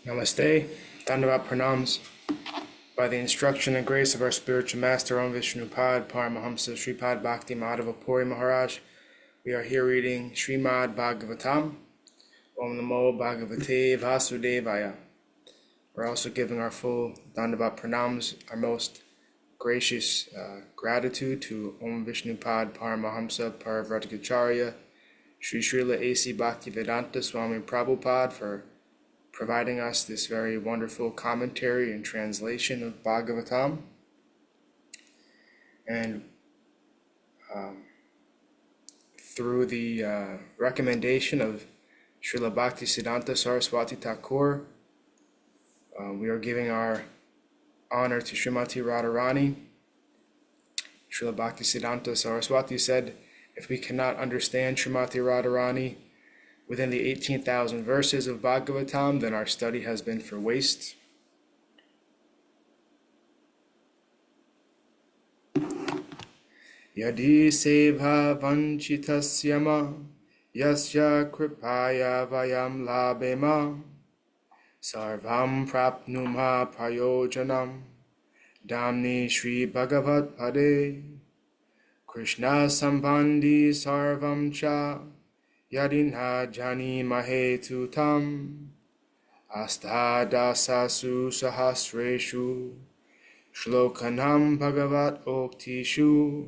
Namaste, Dandavat Pranams. By the instruction and grace of our spiritual master, Om Vishnupad, Paramahamsa Sripad Bhakti Madhava Puri Maharaj, we are here reading Srimad Bhagavatam. Om Namo Bhagavate Vasudevaya. We're also giving our full Dandavat Pranams, our most gracious gratitude to Om Vishnupad Paramahamsa Paravatikacharya, Srila A.C. Bhaktivedanta Swami Prabhupada for providing us this very wonderful commentary and translation of Bhagavatam. And through the recommendation of Srila Bhaktisiddhanta Saraswati Thakur, we are giving our honor to Srimati Radharani. Srila Bhaktisiddhanta Saraswati said, if we cannot understand Srimati Radharani within the 18,000 verses of Bhagavatam, then our study has been for waste. Yadi seva vanchitasyama yasya kripaya vayam labema sarvam prapnuma prayojanam damni Shri Bhagavat Pade Krishna sambandhi sarvam cha Yadinha jani mahetu tam astadasasu sahasreshu shlokanam bhagavat oktishu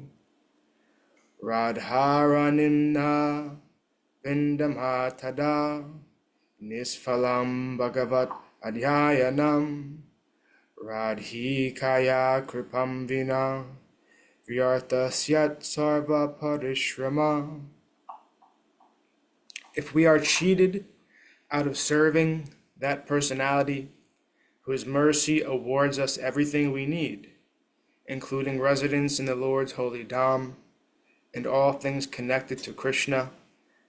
radharanimna vindamatada nisfalam bhagavat adhyayanam radhikaya kripam vina vyartasyat sarva parishrama. If we are cheated out of serving that personality whose mercy awards us everything we need, including residence in the Lord's holy Dham and all things connected to Krishna,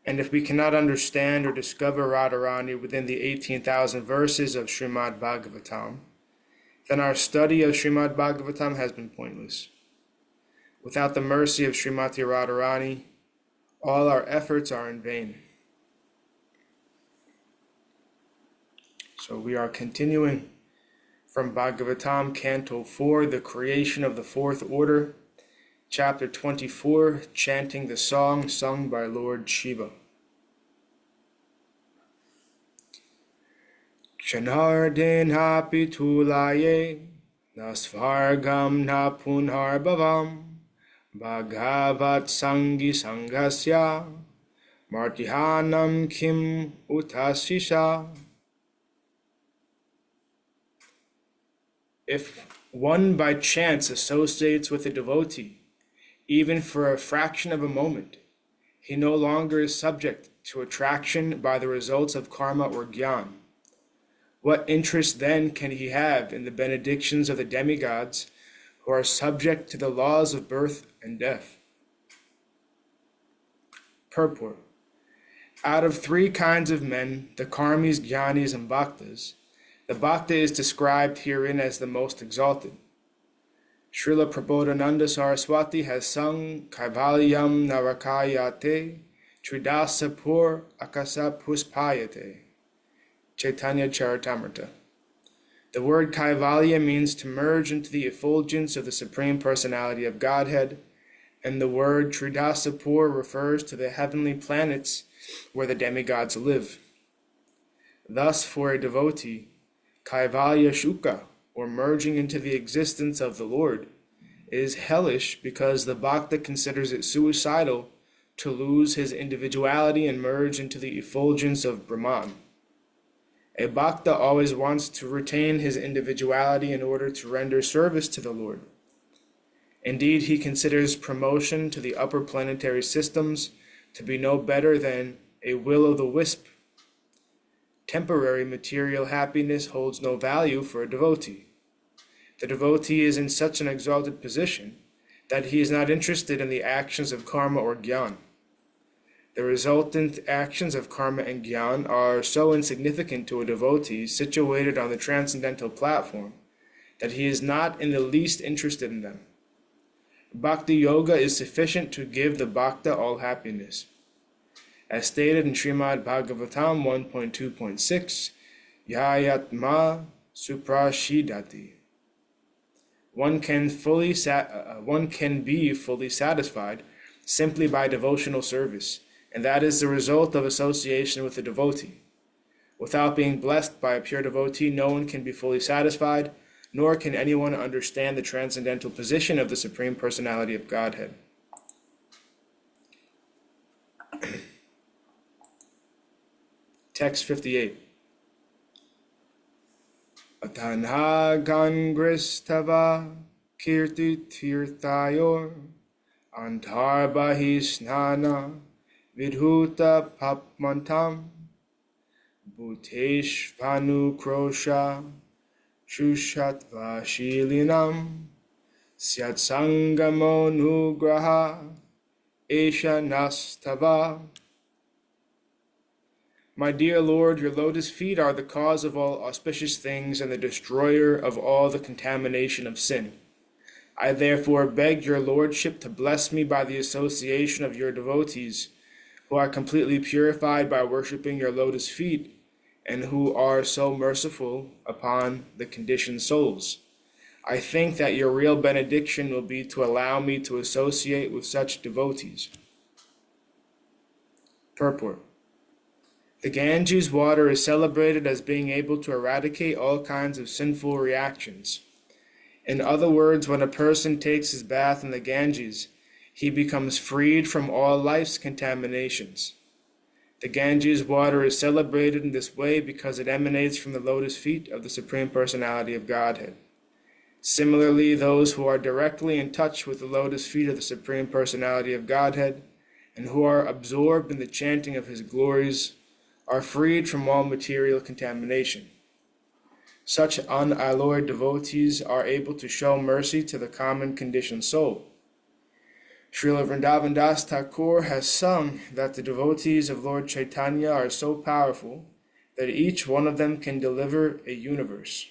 and if we cannot understand or discover Radharani within the 18,000 verses of Srimad Bhagavatam, then our study of Srimad Bhagavatam has been pointless. Without the mercy of Srimati Radharani, all our efforts are in vain. So we are continuing from Bhagavatam, Canto 4, the creation of the fourth order, chapter 24, chanting the song sung by Lord Śiva. Chanardin pitulaye nasvargam na punharbhavam Bhagavat sangi sangasya martihanam kim utasisha. If one by chance associates with a devotee, even for a fraction of a moment, he no longer is subject to attraction by the results of karma or jnana. What interest then can he have in the benedictions of the demigods who are subject to the laws of birth and death? Purport. Out of three kinds of men, the karmis, jnanis, and bhaktas, the bhakta is described herein as the most exalted. Srila Prabodhananda Saraswati has sung Kaivalyam Narakayate Tridasapur Akasa Puspayate Chaitanya Charitamrita. The word Kaivalya means to merge into the effulgence of the Supreme Personality of Godhead, and the word Tridasapur refers to the heavenly planets where the demigods live. Thus, for a devotee, Kaivalya Shuka, or merging into the existence of the Lord, is hellish because the bhakta considers it suicidal to lose his individuality and merge into the effulgence of Brahman. A bhakta always wants to retain his individuality in order to render service to the Lord. Indeed, he considers promotion to the upper planetary systems to be no better than a will-o'-the-wisp. Temporary material happiness holds no value for a devotee. The devotee is in such an exalted position that he is not interested in the actions of karma or jnana. The resultant actions of karma and jnana are so insignificant to a devotee situated on the transcendental platform that he is not in the least interested in them. Bhakti Yoga is sufficient to give the bhakta all happiness. As stated in Srimad Bhagavatam 1.2.6, yayatma suprashidati. One can be fully satisfied simply by devotional service, and that is the result of association with a devotee. Without being blessed by a pure devotee, no one can be fully satisfied, nor can anyone understand the transcendental position of the Supreme Personality of Godhead. Text 58. Atanha gangristava kirti tirthayor antarbahi snana vidhuta papmantam bhuteshvanu krosha shushatva shilinam syatsangamo nugraha esha nastava. My dear Lord, your lotus feet are the cause of all auspicious things and the destroyer of all the contamination of sin. I therefore beg your lordship to bless me by the association of your devotees, who are completely purified by worshiping your lotus feet, and who are so merciful upon the conditioned souls. I think that your real benediction will be to allow me to associate with such devotees. Purport. The Ganges water is celebrated as being able to eradicate all kinds of sinful reactions. In other words, when a person takes his bath in the Ganges, he becomes freed from all life's contaminations. The Ganges water is celebrated in this way because it emanates from the lotus feet of the Supreme Personality of Godhead. Similarly, those who are directly in touch with the lotus feet of the Supreme Personality of Godhead and who are absorbed in the chanting of his glories are freed from all material contamination. Such unalloyed devotees are able to show mercy to the common conditioned soul. Srila Vrindavan Das Thakur has sung that the devotees of Lord Chaitanya are so powerful that each one of them can deliver a universe.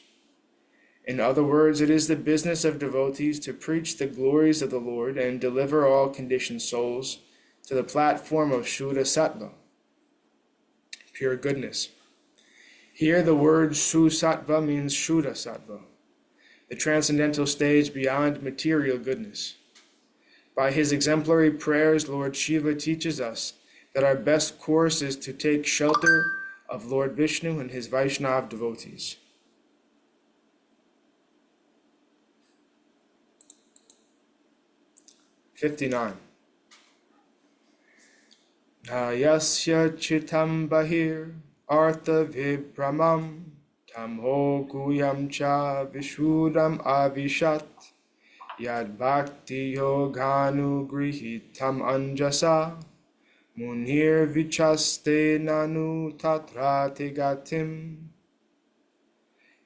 In other words, it is the business of devotees to preach the glories of the Lord and deliver all conditioned souls to the platform of Shuddha Sattva, pure goodness. Here the word Susattva means Shuddha Sattva, the transcendental stage beyond material goodness. By his exemplary prayers, Lord Śiva teaches us that our best course is to take shelter of Lord Vishnu and his Vaishnav devotees. '59. Nayasya chitam bahir artha vibramam tamho guyam cha vishudam avishat yad bhakti yoganu grihitam anjasa munir vichaste nanu tatrate gatim.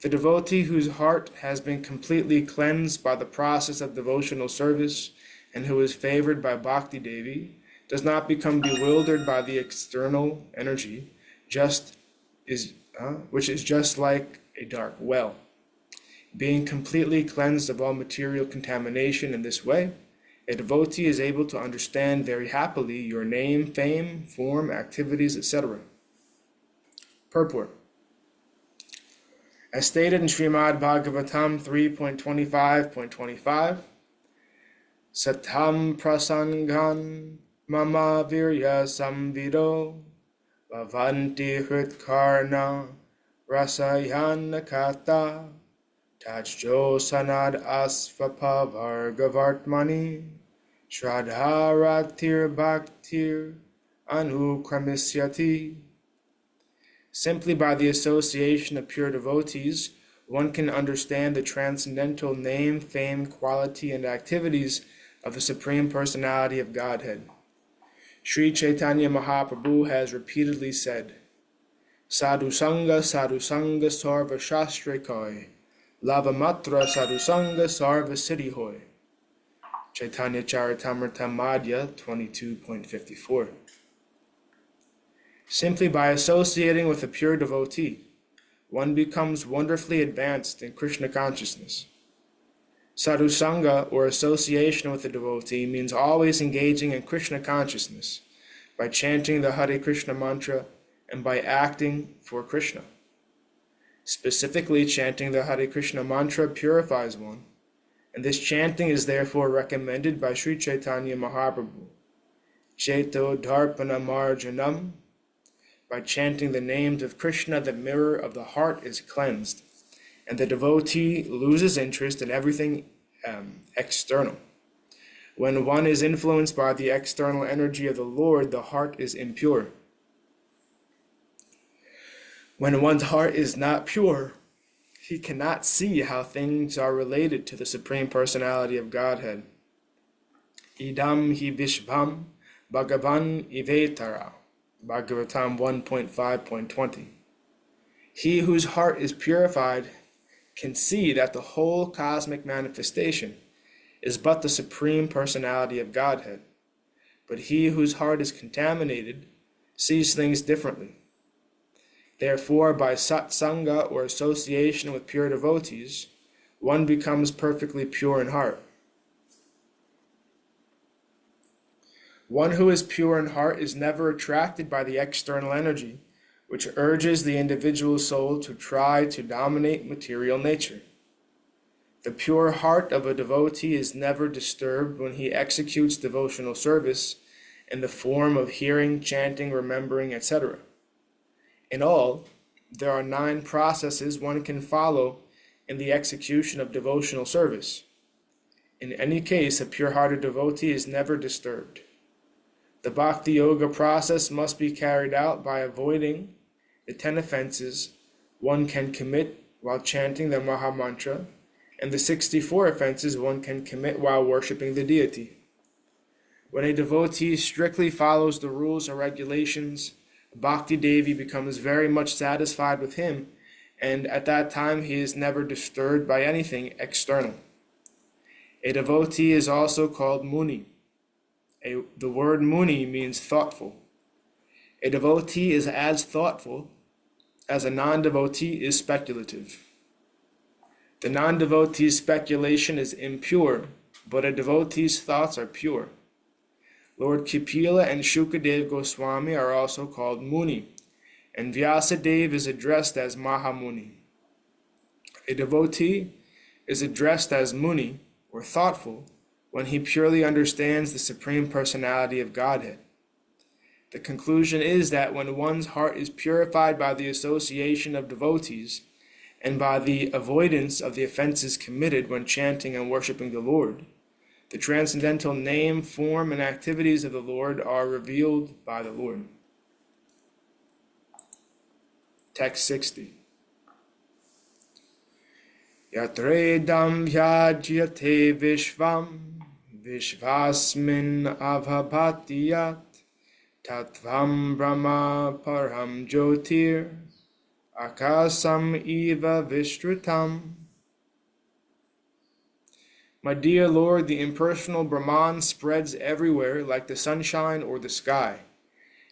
The devotee whose heart has been completely cleansed by the process of devotional service and who is favored by Bhakti Devi does not become bewildered by the external energy, which is just like a dark well. Being completely cleansed of all material contamination in this way, a devotee is able to understand very happily your name, fame, form, activities, etc. Purport. As stated in Srimad Bhagavatam 3.25.25, Satam prasangan mama virya samvido bhavanti hritkarna rasayana kata tajjo sanad asvapa vargavartmani shradharatir bhaktir anukramisyati. Simply by the association of pure devotees, one can understand the transcendental name, fame, quality, and activities of the Supreme Personality of Godhead. Sri Chaitanya Mahaprabhu has repeatedly said, Sadhu Sangha Sarva Shastre Koi, Lava Matra Sadhu Sangha Sarva Siddhi Hoy. Chaitanya Charitamrita Madhya 22.54. Simply by associating with a pure devotee, one becomes wonderfully advanced in Krishna consciousness. Sadhu Sangha, or association with a devotee, means always engaging in Krishna consciousness by chanting the Hare Krishna mantra and by acting for Krishna. Specifically, chanting the Hare Krishna mantra purifies one, and this chanting is therefore recommended by Sri Chaitanya Mahaprabhu. Cheto Dharpana Marjanam. By chanting the names of Krishna, the mirror of the heart is cleansed, and the devotee loses interest in everything external. When one is influenced by the external energy of the Lord, the heart is impure. When one's heart is not pure, he cannot see how things are related to the Supreme Personality of Godhead. Idam hi vishvam bhagavan ivetara. Bhagavatam 1.5.20. He whose heart is purified can see that the whole cosmic manifestation is but the Supreme Personality of Godhead. But he whose heart is contaminated sees things differently. Therefore, by satsanga or association with pure devotees, one becomes perfectly pure in heart. One who is pure in heart is never attracted by the external energy, which urges the individual soul to try to dominate material nature. The pure heart of a devotee is never disturbed when he executes devotional service in the form of hearing, chanting, remembering, etc. In all, there are 9 processes one can follow in the execution of devotional service. In any case, a pure-hearted devotee is never disturbed. The Bhakti Yoga process must be carried out by avoiding the 10 offenses one can commit while chanting the Maha Mantra, and the 64 offenses one can commit while worshipping the deity. When a devotee strictly follows the rules and regulations, Bhakti Devi becomes very much satisfied with him, and at that time he is never disturbed by anything external. A devotee is also called Muni. The word Muni means thoughtful. A devotee is as thoughtful as a non-devotee is speculative. The non-devotee's speculation is impure, but a devotee's thoughts are pure. Lord Kapila and Shukadev Goswami are also called Muni, and Vyasadeva is addressed as Mahamuni. A devotee is addressed as Muni, or thoughtful, when he purely understands the Supreme Personality of Godhead. The conclusion is that when one's heart is purified by the association of devotees, and by the avoidance of the offenses committed when chanting and worshipping the Lord, the transcendental name, form, and activities of the Lord are revealed by the Lord. Text 60. Yatredam vyajyate vishvam vishvasmin avhabhatiyat tatvam brahma param jyotir akasam eva vishrutam. My dear Lord, the impersonal Brahman spreads everywhere like the sunshine or the sky,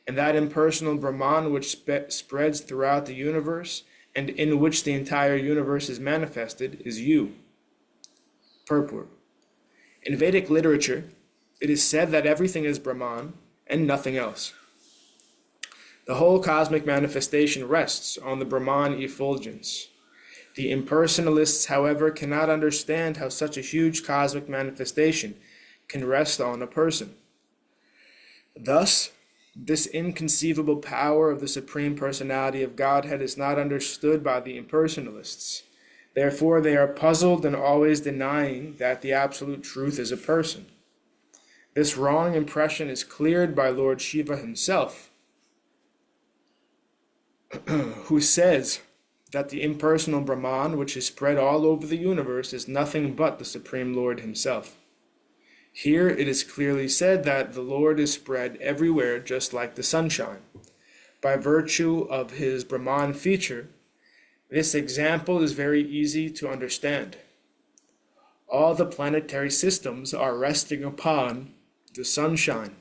and that impersonal Brahman which spreads throughout the universe and in which the entire universe is manifested is you. Purport. In Vedic literature, it is said that everything is Brahman and nothing else. The whole cosmic manifestation rests on the Brahman effulgence. The impersonalists, however, cannot understand how such a huge cosmic manifestation can rest on a person. Thus, this inconceivable power of the Supreme Personality of Godhead is not understood by the impersonalists. Therefore, they are puzzled and always denying that the absolute truth is a person. This wrong impression is cleared by Lord Śiva himself, who says that the impersonal Brahman, which is spread all over the universe, is nothing but the Supreme Lord himself. Here it is clearly said that the Lord is spread everywhere just like the sunshine. By virtue of his Brahman feature, this example is very easy to understand. All the planetary systems are resting upon the sunshine,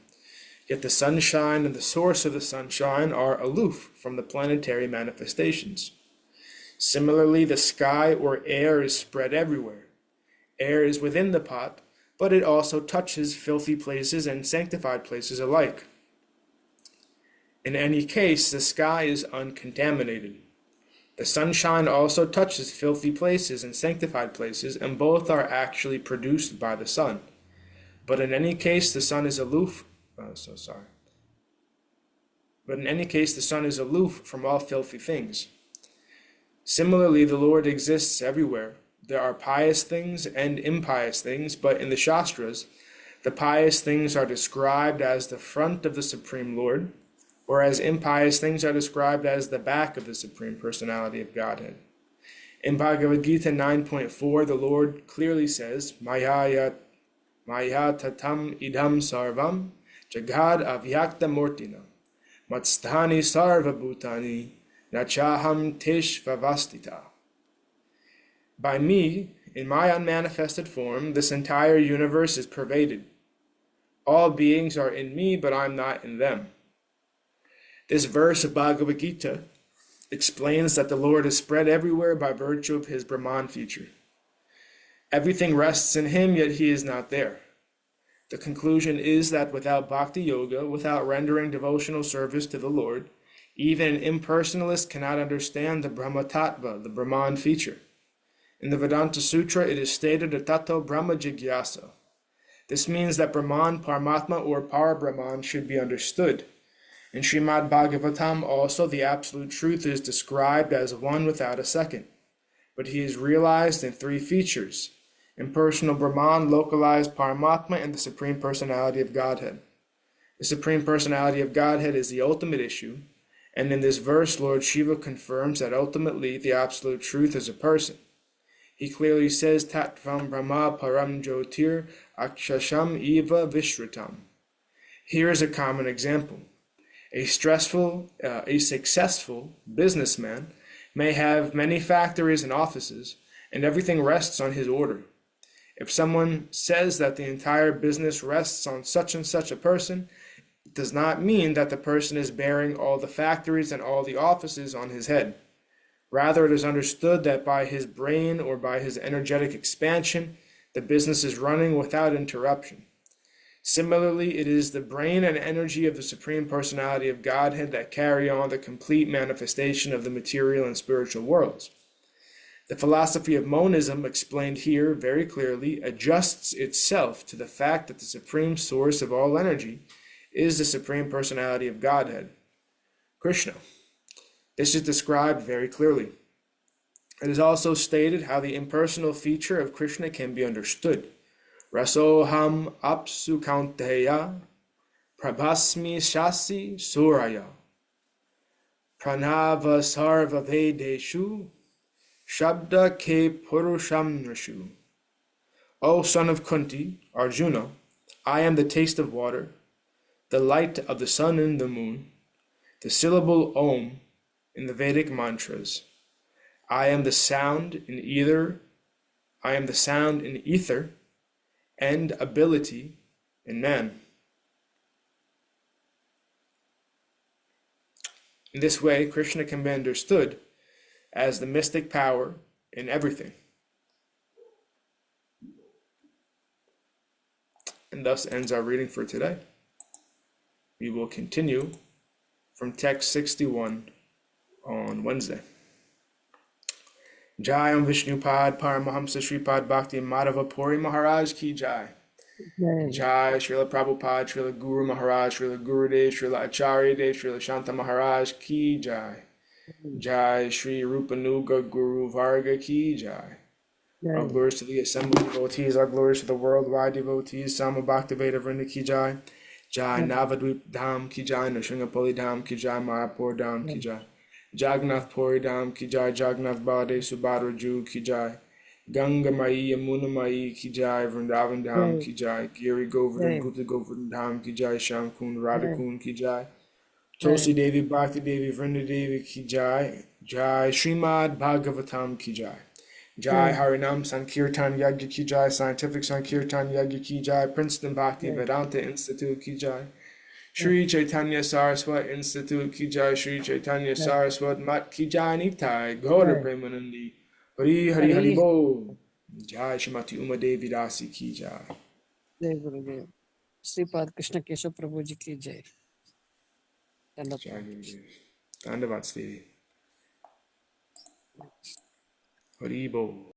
yet the sunshine and the source of the sunshine are aloof from the planetary manifestations. Similarly, the sky or air is spread everywhere. Air is within the pot, but it also touches filthy places and sanctified places alike. In any case, the sky is uncontaminated. The sunshine also touches filthy places and sanctified places, and both are actually produced by the sun. But in any case, the sun is aloof. But in any case, the sun is aloof from all filthy things. Similarly, the Lord exists everywhere. There are pious things and impious things, but in the Shastras, the pious things are described as the front of the Supreme Lord, whereas impious things are described as the back of the Supreme Personality of Godhead. In Bhagavad Gita 9.4, the Lord clearly says, Maya tatam idam sarvam jagad avyakta murtina matstani sarva bhutani nachaham teshvavastita. By me, in my unmanifested form, this entire universe is pervaded. All beings are in me, but I'm not in them. This verse of Bhagavad Gita explains that the Lord is spread everywhere by virtue of his Brahman feature. Everything rests in him, yet he is not there. The conclusion is that without bhakti yoga, without rendering devotional service to the Lord, even an impersonalist cannot understand the Brahma Tattva, the Brahman feature. In the Vedanta Sutra, it is stated that Tato Brahma Jigyasa. This means that Brahman, Paramatma, or Parabrahman should be understood. In Srimad Bhagavatam also, the absolute truth is described as one without a second, but he is realized in three features: impersonal Brahman, localized Paramatma, and the Supreme Personality of Godhead. The Supreme Personality of Godhead is the ultimate issue, and in this verse, Lord Śiva confirms that ultimately the absolute truth is a person. He clearly says, Tattvam Brahma Param Jyotir Akshasham Eva Vishritam. Here is a common example. A successful businessman may have many factories and offices, and everything rests on his order. If someone says that the entire business rests on such and such a person, it does not mean that the person is bearing all the factories and all the offices on his head. Rather, it is understood that by his brain or by his energetic expansion, the business is running without interruption. Similarly, it is the brain and energy of the Supreme Personality of Godhead that carry on the complete manifestation of the material and spiritual worlds. The philosophy of monism, explained here very clearly, adjusts itself to the fact that the supreme source of all energy is the Supreme Personality of Godhead, Krishna. This is described very clearly. It is also stated how the impersonal feature of Krishna can be understood. Rasoham apsu kaunteya prabhasmi shasi suraya pranava sarva vedeshu shabda ke purusham nrishu. O son of Kunti, Arjuna, I am the taste of water, the light of the sun and the moon, the syllable Om in the Vedic mantras. I am the sound in ether and ability in man. In this way, Krishna can be understood as the mystic power in everything. And thus ends our reading for today. We will continue from text 61 on Wednesday. Jai Om Vishnupad Paramahamsa Sripad Bhakti Madhava Puri Maharaj Ki Jai. Jai Srila Prabhupada, Srila Guru Maharaj, Srila Gurudev, Srila Acharya Dev, Srila Shanta Maharaj Ki Jai. Jai Sri Rupanuga Guru Varga Ki Jai. All glories to the assembled devotees, all glories to the worldwide devotees, Sama Bhaktivedanta Vrinda Ki Jai. Jai Navadvip Dham Ki Jai, Nrsimhapuri Dham Ki Jai, Mayapur Dham Ki Jai. Jagannath Puri Dham Ki Jai, Jagannath Baladev Subhadra Ju Ki Jai. Ganga Mai Yamuna Mai Ki Jai, Vrindavan Dham Ki Jai, Giri Govardhan Gupta Govardhan Dham Ki Jai, Sham Kund Radha Kund Ki Jai, Tulsi Devi Bhakti Devi Vrinda Devi Ki Jai, Jai Srimad Bhagavatam Ki Jai, Jai Harinam Sankirtan Yagya Ki Jai, Scientific Sankirtan Yagya Ki Jai, Princeton Bhakti Vedanta Institute Ki Jai, Sri Chaitanya Saraswat Institute Ki Jai, Sri Chaitanya Saraswat Mat Ki Jai Nitai, Gaura Premanandi, Hari Hari Hari Bol. Jai Shrimati Uma Devi Dasi Ki Jai. जय गुरुदेव श्रीपाद कृष्ण केशव प्रभु जी की जय। Jai Gurudev. Dandavat Stevie. Haribo.